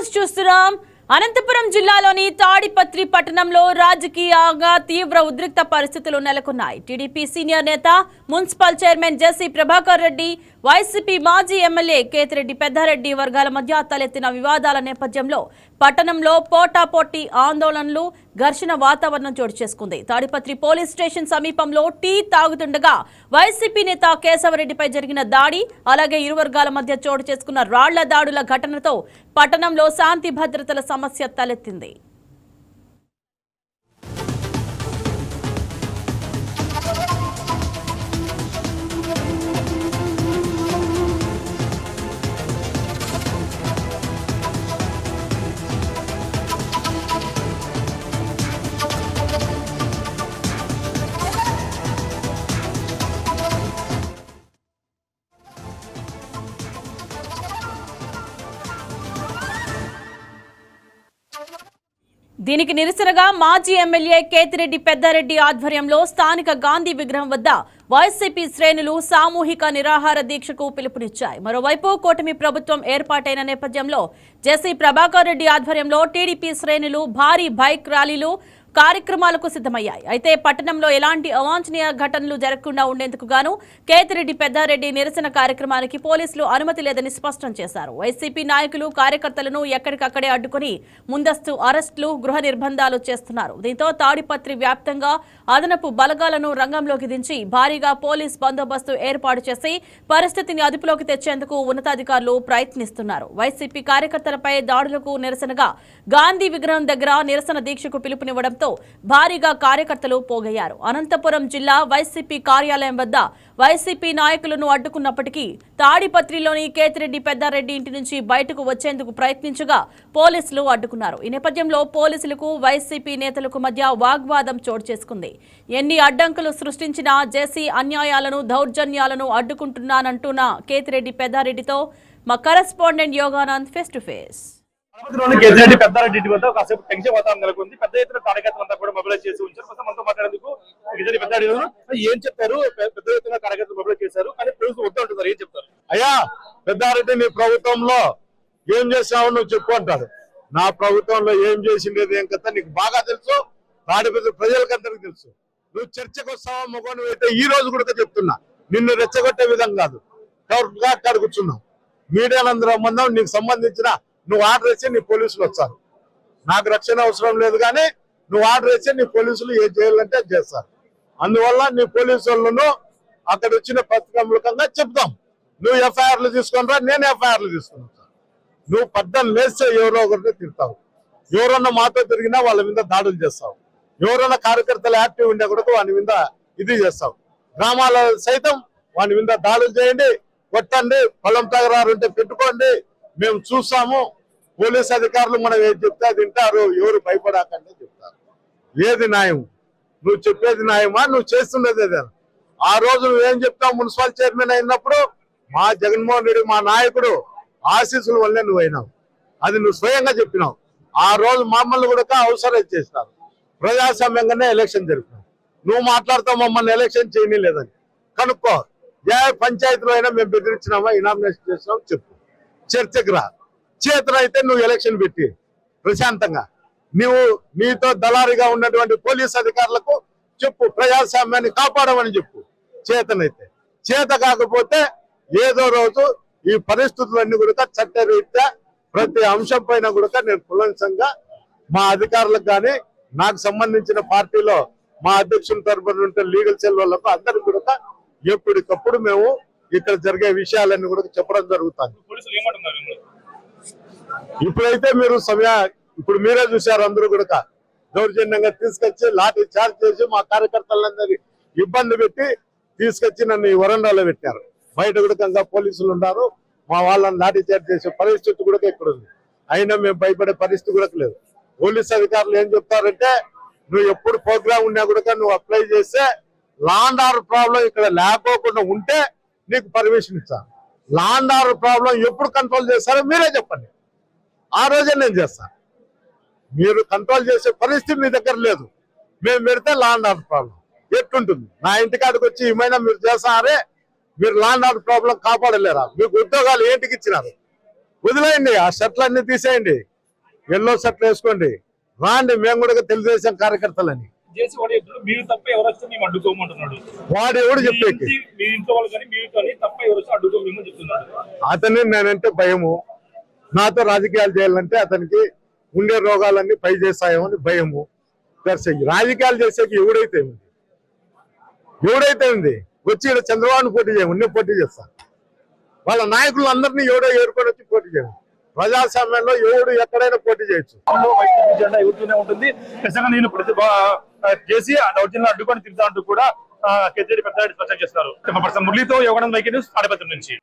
News చూస్తున్నాం. అనంతపురం జిల్లాలోని తాడిపత్రి పట్టణంలో రాజకీయంగా తీవ్ర ఉద్రిక్త పరిస్థితులు నెలకొన్నాయి. టీడీపీ సీనియర్ నేత మున్సిపల్ చైర్మన్ జెసి ప్రభాకర్ రెడ్డి, వైసీపీ మాజీ ఎమ్మెల్యే కేతిరెడ్డి పెద్దారెడ్డి వర్గాల మధ్య తలెత్తిన వివాదాల నేపథ్యంలో పట్టణంలో పోటాపోటీ ఆందోళనలు, ఘర్షణ వాతావరణం చోటు చేసుకుంది. తాడిపత్రి పోలీస్ స్టేషన్ సమీపంలో టీ తాగుతుండగా వైసీపీ నేత కేశవరెడ్డిపై జరిగిన దాడి, అలాగే ఇరు వర్గాల మధ్య చోటు చేసుకున్న రాళ్ల దాడుల ఘటనతో పట్టణంలో శాంతి భద్రతల సమస్య తలెత్తింది. దీనికి నిరసనగా మాజీ ఎమ్మెల్యే కేతిరెడ్డి పెద్దారెడ్డి ఆధ్వర్యంలో స్థానిక గాంధీ విగ్రహం వద్ద వైసీపీ శ్రేణులు సామూహిక నిరాహార దీక్షకు పిలుపునిచ్చాయి. మరోవైపు కూటమి ప్రభుత్వం ఏర్పాటైన నేపథ్యంలో జెసి ప్రభాకర్ రెడ్డి ఆధ్వర్యంలో టీడీపీ శ్రేణులు భారీ బైక్ ర్యాలీలు, కార్యక్రమాలకు సిద్ధమయ్యాయి. అయితే పట్టణంలో ఎలాంటి అవాంఛనీయ ఘటనలు జరగకుండా ఉండేందుకు గాను కేతిరెడ్డి పెద్దారెడ్డి నిరసన కార్యక్రమానికి పోలీసులు అనుమతి లేదని స్పష్టం చేశారు. వైసీపీ నాయకులు, కార్యకర్తలను ఎక్కడికక్కడే అడ్డుకుని ముందస్తు అరెస్టులు, గృహ నిర్బంధాలు చేస్తున్నారు. దీంతో తాడిపత్రి వ్యాప్తంగా అదనపు బలగాలను రంగంలోకి దించి భారీగా పోలీస్ బందోబస్తు ఏర్పాటు చేసి పరిస్థితిని అదుపులోకి తెచ్చేందుకు ఉన్నతాధికారులు ప్రయత్నిస్తున్నారు. వైసీపీ కార్యకర్తలపై దాడులకు నిరసనగా గాంధీ విగ్రహం దగ్గర నిరసన దీక్షకు పిలుపునివ్వడంతో భారీగా కార్యకర్తలు పోగయ్యారు. అనంతపురం జిల్లా వైసీపీ కార్యాలయం వద్ద వైసీపీ నాయకులను అడ్డుకున్నప్పటికీ తాడిపత్రిలోని కేతిరెడ్డి పెద్దారెడ్డి ఇంటి నుంచి బయటకు వచ్చేందుకు ప్రయత్నించగా పోలీసులు అడ్డుకున్నారు. ఈ నేపథ్యంలో పోలీసులకు, వైసీపీ నేతలకు మధ్య వాగ్వాదం చోటు చేసుకుంది. ఎన్ని అడ్డంకులు సృష్టించినా జెసి అన్యాయాలను, దౌర్జన్యాలను అడ్డుకుంటున్నానంటున్న కేతిరెడ్డి పెద్దారెడ్డితో మా correspondent Yoganand face to face. Kethireddy Peddareddy వద్ద కాసేపు టెన్షన్ వాతావరణం నెలకొంది. పెద్ద ఎత్తున కార్యకర్తలంతా కూడా మొబైలైజ్ చేసి ఉంచారు. మనతో మాట్లాడేందుకు కేతిరెడ్డి పెద్దారెడ్డి ఏం చెప్తారు? పెద్ద ఎత్తున కార్యకర్తలు మొబైలైజ్ చేశారు, కానీ ప్రభుత్వం వద్దు అంటున్నారు. ఏం చెప్తారు? అయ్యా పెద్దారెడ్డి, నీ ప్రభుత్వంలో ఏం చేసావు నువ్వు చెప్పు అంటారు. నా ప్రభుత్వంలో ఏం చేసిండేది ఏం కదా నీకు బాగా తెలుసు, తాడిపత్రి ప్రజలకందరికి తెలుసు. నువ్వు చర్చకు వస్తావా మొగను అయితే ఈ రోజు కూడా చెప్తున్నా, నిన్ను రెచ్చగొట్టే విధంగా కాదు. అక్కడ కూర్చున్నావు, మీడియాలందరూ రమ్మందాం, నీకు సంబంధించిన నువ్వు ఆర్డర్ ఇచ్చి నీ పోలీసులు వచ్చారు. నాకు రక్షణ అవసరం లేదు, కానీ నువ్వు ఆర్డర్ ఇచ్చి నీ పోలీసులు ఏం చేయాలంటే చేస్తారు. అందువల్ల నీ పోలీసు వాళ్ళను అక్కడ వచ్చిన పత్రికాముఖంగా చెప్తాం. నువ్వు ఎఫ్ఐఆర్లు తీసుకొని రా, నేను ఎఫ్ఐఆర్లు తీసుకుని వస్తాను. నువ్వు పద్దం లేస్తే ఎవరో ఒకరిని తిడతావు, ఎవరన్నా మాతో తిరిగినా వాళ్ళ మీద దాడులు చేస్తావు, ఎవరన్నా కార్యకర్తలు యాక్టివ్ ఉండే కూడా వాని మీద ఇది చేస్తావు. గ్రామాల సైతం వాని మీద దాడులు చేయండి, కొట్టండి, పొలం తగరారుంటే పెట్టుకోండి, మేము చూస్తాము. పోలీస్ అధికారులు మనం ఏది చెప్తే అది వింటారు, ఎవరు భయపడాకంటే చెప్తారు. ఏది న్యాయం? నువ్వు చెప్పేది న్యాయమా? నువ్వు చేస్తున్నది ఏదైనా? ఆ రోజు నువ్వేం చెప్తావు? మున్సిపల్ చైర్మన్ అయినప్పుడు మా జగన్మోహన్ రెడ్డి, మా నాయకుడు ఆశీస్సుల వల్లే నువ్వు అయినావు. అది నువ్వు స్వయంగా చెప్పినావు. ఆ రోజు మమ్మల్ని కూడా అవసరం చేసినారు. ప్రజాస్వామ్యంగానే ఎలక్షన్ జరిపినావు. నువ్వు మాట్లాడుతావు మమ్మల్ని ఎలక్షన్ చేయలేదని. కనుక్కో, ఏ పంచాయతీలో అయినా మేము బెదిరించినామా, ఇనామినేషన్ చేసినామా చెప్పు. చర్చకు రా. చేతనైతే నువ్వు ఎలక్షన్ పెట్టి ప్రశాంతంగా నువ్వు నీతో దళారిగా ఉన్నటువంటి పోలీస్ అధికారులకు చెప్పు, ప్రజాస్వామ్యాన్ని కాపాడమని చెప్పు. చేతనైతే. చేత కాకపోతే ఏదో రోజు ఈ పరిస్థితులన్నీ కూడా చట్టరీత్యా ప్రతి అంశం పైన కూడా నేను కులంసంగా మా అధికారులకు కానీ, నాకు సంబంధించిన పార్టీలో మా అధ్యక్షుని తరపున ఉంటే లీగల్ సెల్ వాళ్ళకు అందరికి కూడా ఎప్పటికప్పుడు మేము ఇక్కడ జరిగే విషయాలన్నీ కూడా చెప్పడం జరుగుతుంది. ఇప్పుడైతే మీరు ఇప్పుడు మీరే చూశారు, అందరూ కూడా దౌర్జన్యంగా తీసుకొచ్చి లాఠీ చార్జ్ చేసి మా కార్యకర్తలందరి ఇబ్బంది పెట్టి తీసుకొచ్చి నన్ను ఈ వరండాలో పెట్టారు. బయట కూడా పోలీసులు ఉన్నారు, మా వాళ్ళని లాఠీ చార్జ్ చేసే పరిస్థితి కూడా ఇక్కడ ఉంది. అయినా మేము భయపడే పరిస్థితి కూడా లేదు. పోలీస్ అధికారులు ఏం చెప్తారంటే, నువ్వు ఎప్పుడు ప్రోగ్రామ్ ఉన్నా కూడా నువ్వు అప్లై చేస్తే లా అండ్ ఆర్డర్ ప్రాబ్లం ఇక్కడ లేకోకుండా ఉంటే నీకు పర్మిషన్ ఇస్తాను. లా అండ్ ఆర్డర్ ప్రాబ్లం ఎప్పుడు కంట్రోల్ చేస్తారో మీరే చెప్పండి, ఆ రోజే నేను చేస్తాను. మీరు కంట్రోల్ చేసే పరిస్థితి మీ దగ్గర లేదు. మేము పెడితే లా అండ్ ఆర్డర్ ప్రాబ్లం ఎట్లుంటుంది? నా ఇంటికాడికి వచ్చి ఏమైనా మీరు చేస్తారే, మీరు లా అండ్ ఆర్డర్ ప్రాబ్లం కాపాడలేరా? మీకు ఉద్యోగాలు ఏంటికి ఇచ్చినారు? వదిలేయండి, ఆ షర్ట్లన్నీ తీసేయండి, ఎల్లో షర్ట్లు వేసుకోండి, రాండి, మేము కూడా తెలుగుదేశం కార్యకర్తలని. చేసి వాడు ఎప్పుడు మీరు తప్ప ఎవరు వస్తే మేము అడ్డుకోమంటున్నాడు. వాడు ఎవడు చెప్పేకి? మీ ఇంట్లో వాళ్ళు కానీ మీతో తప్ప ఎవరు వస్తే అడ్డుకోమని చెప్తున్నాడు. అతని నేనంటే భయము, నాతో రాజకీయాలు చేయాలంటే అతనికి ఉండే రోగాలన్నీ పై చేస్తాయేమో అని భయము. రాజకీయాలు చేసేకి ఎవడైతే ఉంది వచ్చి ఇక్కడ చంద్రబాబుని పోటీ చేయము, నేను పోటీ చేస్తాను. వాళ్ళ నాయకులు అందరినీ ఎవడో ఏరుకొని వచ్చి పోటీ చేయము. ప్రజాస్వామ్యంలో ఎవడు ఎక్కడైనా పోటీ చేయొచ్చు. వైసీపీ జెండా ఎగురుతూనే ఉంటుంది. నిజంగా నేను చేసి దౌర్జన్యం అడ్డుకొని తిరుగుతా అంటూ కూడా కేతిరెడ్డి పెద్దారెడ్డి స్పష్టం చేస్తున్నారు. మురళితో యోగానంద్ మైకి న్యూస్ తాడేపల్లి నుంచి.